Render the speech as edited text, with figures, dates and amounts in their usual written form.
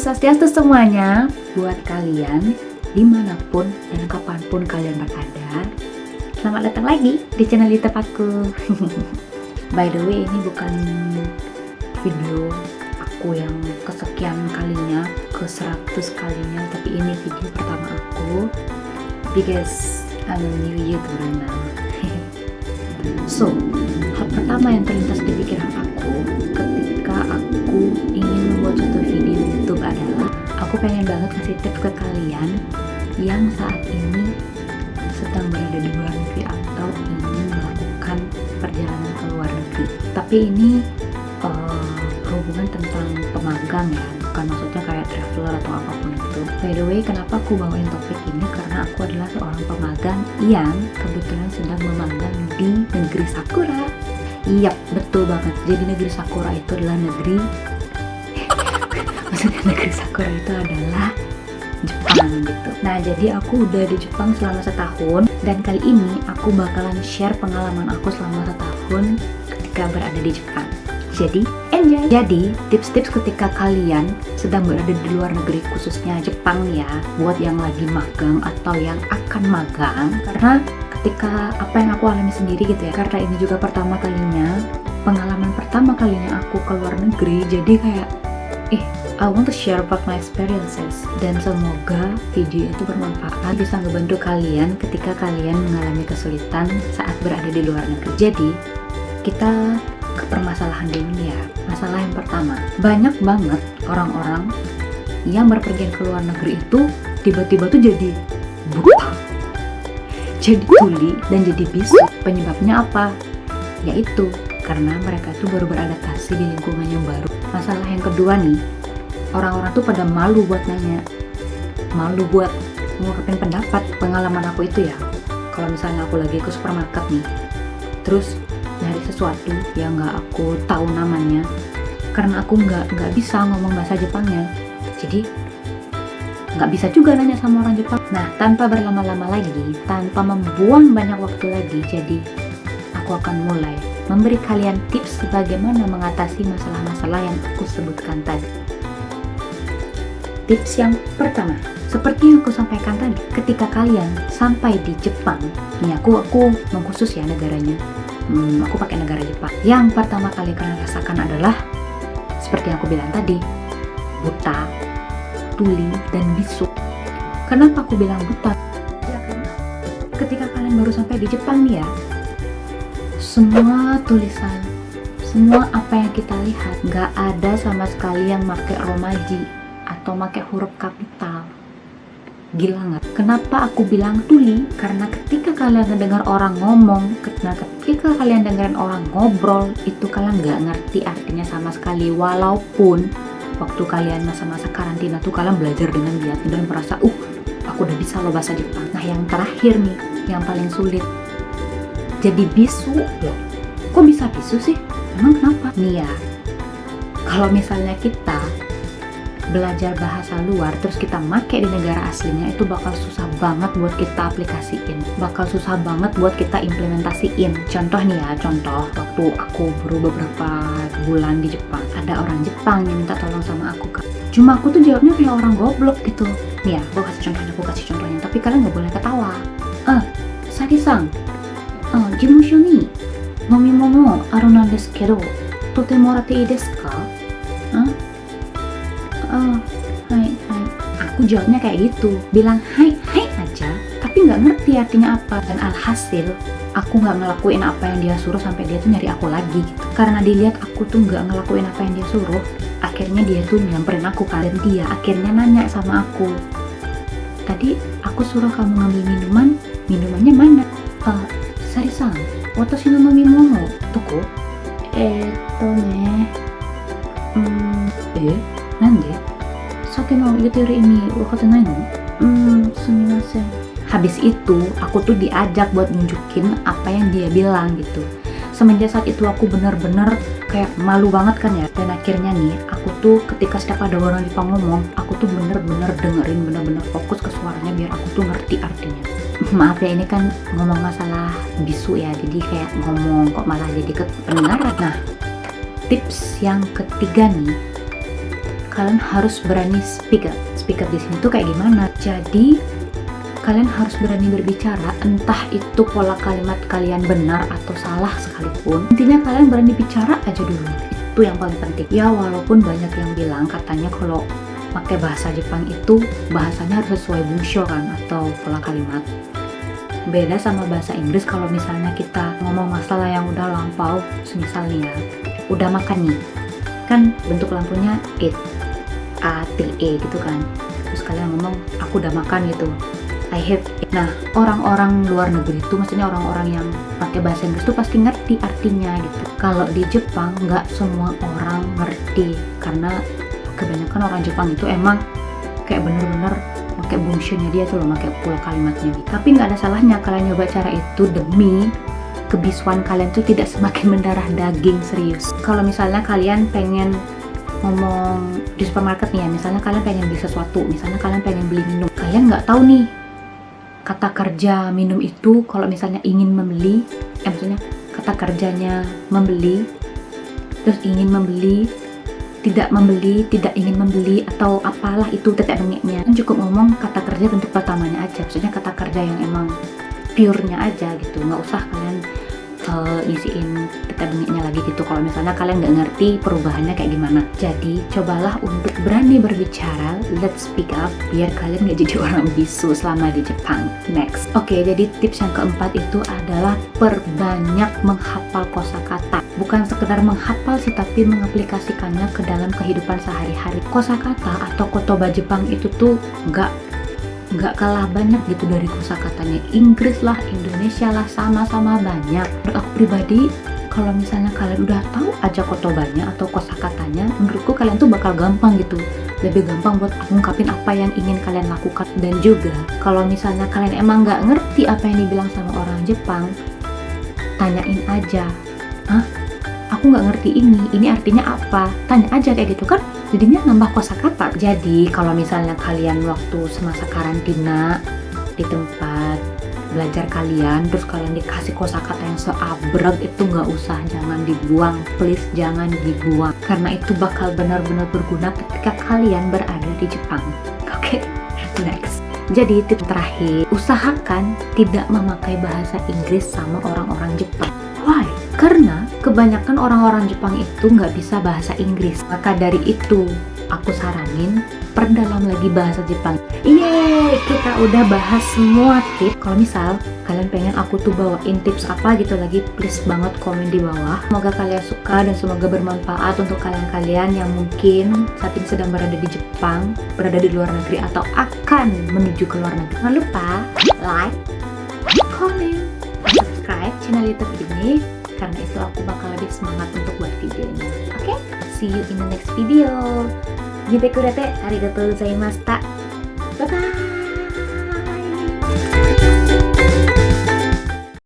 Swastiastu semuanya. Buat kalian dimanapun dan kapanpun kalian berada, selamat datang lagi di channel YouTube aku. By the way, ini bukan video aku yang kesekian kalinya, ke-100 kalinya, tapi ini video pertama aku because I'm a new YouTuber now. So, hal pertama yang terlintas di pikiran aku ketika aku ingin membuat suatu video YouTube adalah aku pengen banget kasih tips ke kalian yang saat ini sedang berada di luar negeri atau ingin melakukan perjalanan ke luar negeri. Tapi ini berhubungan tentang pemagang ya, bukan maksudnya kayak traveler atau apapun itu. By the way, kenapa aku bawain topik ini? Karena aku adalah seorang pemagang yang kebetulan sedang memagang di negeri Sakura. Iya, betul banget. Jadi negeri Sakura itu adalah negeri maksudnya negeri Sakura itu adalah Jepang gitu. Nah, jadi aku udah di Jepang selama setahun, dan kali ini aku bakalan share pengalaman aku selama setahun ketika berada di Jepang. Jadi, enjoy! Jadi, tips-tips ketika kalian sedang berada di luar negeri, khususnya Jepang nih ya, buat yang lagi magang atau yang akan magang. Karena ketika apa yang aku alami sendiri gitu ya, karena ini juga pertama kalinya, pengalaman pertama kalinya aku ke luar negeri, jadi kayak I want to share about my experiences, dan semoga video itu bermanfaat, bisa ngebantu kalian ketika kalian mengalami kesulitan saat berada di luar negeri. Jadi, kita ke permasalahan dulu nih ya. Masalah yang pertama, banyak banget orang-orang yang berpergian ke luar negeri itu tiba-tiba tuh jadi buta, jadi tuli, dan jadi bisu. Penyebabnya apa? Yaitu karena mereka tuh baru beradaptasi di lingkungan yang baru. Masalah yang kedua nih, orang-orang tuh pada malu buat nanya, malu buat ngungkapin pendapat. Pengalaman aku itu ya, kalau misalnya aku lagi ke supermarket nih, terus nyari sesuatu yang nggak aku tahu namanya, karena aku nggak bisa ngomong bahasa Jepangnya, jadi nggak bisa juga nanya sama orang Jepang. Nah, tanpa berlama-lama lagi, tanpa membuang banyak waktu lagi, jadi aku akan mulai memberi kalian tips bagaimana mengatasi masalah-masalah yang aku sebutkan tadi. Tips yang pertama, seperti yang aku sampaikan tadi, ketika kalian sampai di Jepang, nih aku mengkhusus ya negaranya, aku pakai negara Jepang. Yang pertama kali kalian rasakan adalah seperti yang aku bilang tadi, buta, tuli, dan bisu. Kenapa aku bilang buta? Ya, karena ketika kalian baru sampai di Jepang nih ya, semua tulisan, semua apa yang kita lihat, nggak ada sama sekali yang pakai romaji atau pakai huruf kapital. Gila nggak? Kenapa aku bilang tuli? Karena ketika kalian mendengar orang ngomong, ketika kalian dengerin orang ngobrol, itu kalian nggak ngerti artinya sama sekali. Walaupun waktu kalian masa-masa karantina tuh kalian belajar dengan giat dan merasa, aku udah bisa loh bahasa Jepang. Nah, yang terakhir nih, yang paling sulit, jadi bisu. Loh, kok bisa bisu sih? Emang kenapa? Nih ya, kalau misalnya kita belajar bahasa luar terus kita make di negara aslinya, itu bakal susah banget buat kita aplikasiin, bakal susah banget buat kita implementasiin. Contoh nih ya, waktu aku baru beberapa bulan di Jepang, ada orang Jepang yang minta tolong sama aku kan, cuma aku tuh jawabnya kayak orang goblok gitu. Nih ya, aku kasih contohnya, tapi kalian nggak boleh ketawa. Saki-san, jimusho ni nomimono aru nan desu kedo, tote moratte ii desu ka? Hai. Aku jawabnya kayak gitu, bilang hai aja, tapi nggak ngerti artinya apa. Dan alhasil, aku nggak ngelakuin apa yang dia suruh sampai dia tuh nyari aku lagi gitu. Karena dilihat aku tuh nggak ngelakuin apa yang dia suruh, akhirnya dia tuh nyamperin aku kan. Dan dia akhirnya nanya sama aku, tadi aku suruh kamu ngambil minumannya mana? Sari-san, watashi no nomimono toko? Nande? Sake no yuteri ini wakatte nai no? Sumimasen. Habis itu, aku tuh diajak buat nunjukin apa yang dia bilang gitu. Semenjak saat itu aku bener-bener kayak malu banget kan ya. Dan akhirnya nih, aku tuh ketika setiap ada orang Jepang ngomong, aku tuh bener-bener dengerin, bener-bener fokus ke suaranya biar aku tuh ngerti artinya. Maaf ya, ini kan ngomong masalah bisu ya, jadi kayak ngomong kok malah jadi ke pendengaran. Nah, tips yang ketiga nih, kalian harus berani speak up. Speak up di sini tuh kayak gimana? Jadi kalian harus berani berbicara, entah itu pola kalimat kalian benar atau salah sekalipun. Intinya kalian berani bicara aja dulu. Itu yang paling penting. Ya walaupun banyak yang bilang katanya kalau pakai bahasa Jepang itu bahasanya harus sesuai bunsho kan atau pola kalimat. Beda sama bahasa Inggris kalau misalnya kita ngomong masalah yang udah lampau, misalnya udah makan nih. Kan bentuk lampunya eat, A-T-E gitu kan. Terus kalian ngomong aku udah makan gitu. I have. Nah, orang-orang luar negeri itu, maksudnya orang-orang yang pakai bahasa Inggris itu pasti ngerti artinya gitu. Kalau di Jepang nggak semua orang ngerti karena kebanyakan orang Jepang itu emang kayak bener-bener pakai bunshonya dia tuh loh, pakai pola kalimatnya gitu. Tapi nggak ada salahnya kalian nyoba cara itu demi kebisuan kalian tuh tidak semakin mendarah daging, serius. Kalau misalnya kalian pengen ngomong di supermarket nih ya, misalnya kalian pengen beli sesuatu, misalnya kalian pengen beli minum, kalian nggak tahu nih kata kerja minum itu kalau misalnya ingin membeli, maksudnya kata kerjanya membeli, terus ingin membeli, tidak ingin membeli, atau apalah itu tetek bengeknya. Kan cukup ngomong kata kerja bentuk pertamanya aja, maksudnya kata kerja yang emang pure-nya aja gitu, nggak usah kalian ngisiin tetek bengeknya lagi gitu kalau misalnya kalian nggak ngerti perubahannya kayak gimana. Jadi cobalah untuk berani berbicara, let's speak up, biar kalian nggak jadi orang bisu selama di Jepang. Next, oke, jadi tips yang keempat itu adalah perbanyak menghafal kosakata. Bukan sekedar menghafal sih, tapi mengaplikasikannya ke dalam kehidupan sehari-hari. Kosakata atau kotoba Jepang itu tuh nggak kalah banyak gitu dari kosakatanya. Inggris lah, Indonesia lah, sama-sama banyak. Menurut aku pribadi, kalau misalnya kalian udah tahu aja kotobanya atau kosakatanya, menurutku kalian tuh bakal gampang gitu, lebih gampang buat ngungkapin apa yang ingin kalian lakukan. Dan juga kalau misalnya kalian emang nggak ngerti apa yang dibilang sama orang Jepang, tanyain aja, aku nggak ngerti ini artinya apa, tanya aja kayak gitu kan, jadinya nambah kosakata. Jadi kalau misalnya kalian waktu semasa karantina di tempat belajar kalian, terus kalian dikasih kosakata yang seabrek, itu nggak usah, jangan dibuang, please jangan dibuang, karena itu bakal benar-benar berguna ketika kalian berada di Jepang. Oke, next. Jadi tips terakhir, usahakan tidak memakai bahasa Inggris sama orang-orang Jepang. Why? Karena kebanyakan orang-orang Jepang itu nggak bisa bahasa Inggris. Maka dari itu, aku saranin perdalam lagi bahasa Jepang. Yeay, kita udah bahas semua tips. Kalau misal kalian pengen aku tuh bawain tips apa gitu lagi, please banget komen di bawah. Semoga kalian suka dan semoga bermanfaat untuk kalian-kalian yang mungkin saat ini sedang berada di Jepang, berada di luar negeri, atau akan menuju ke luar negeri. Jangan lupa like, comment, subscribe channel YouTube ini, karena itu aku bakal lebih semangat untuk buat videonya. Oke? See you in the next video. Gite kurete arigatou gozaimashita. Bye bye.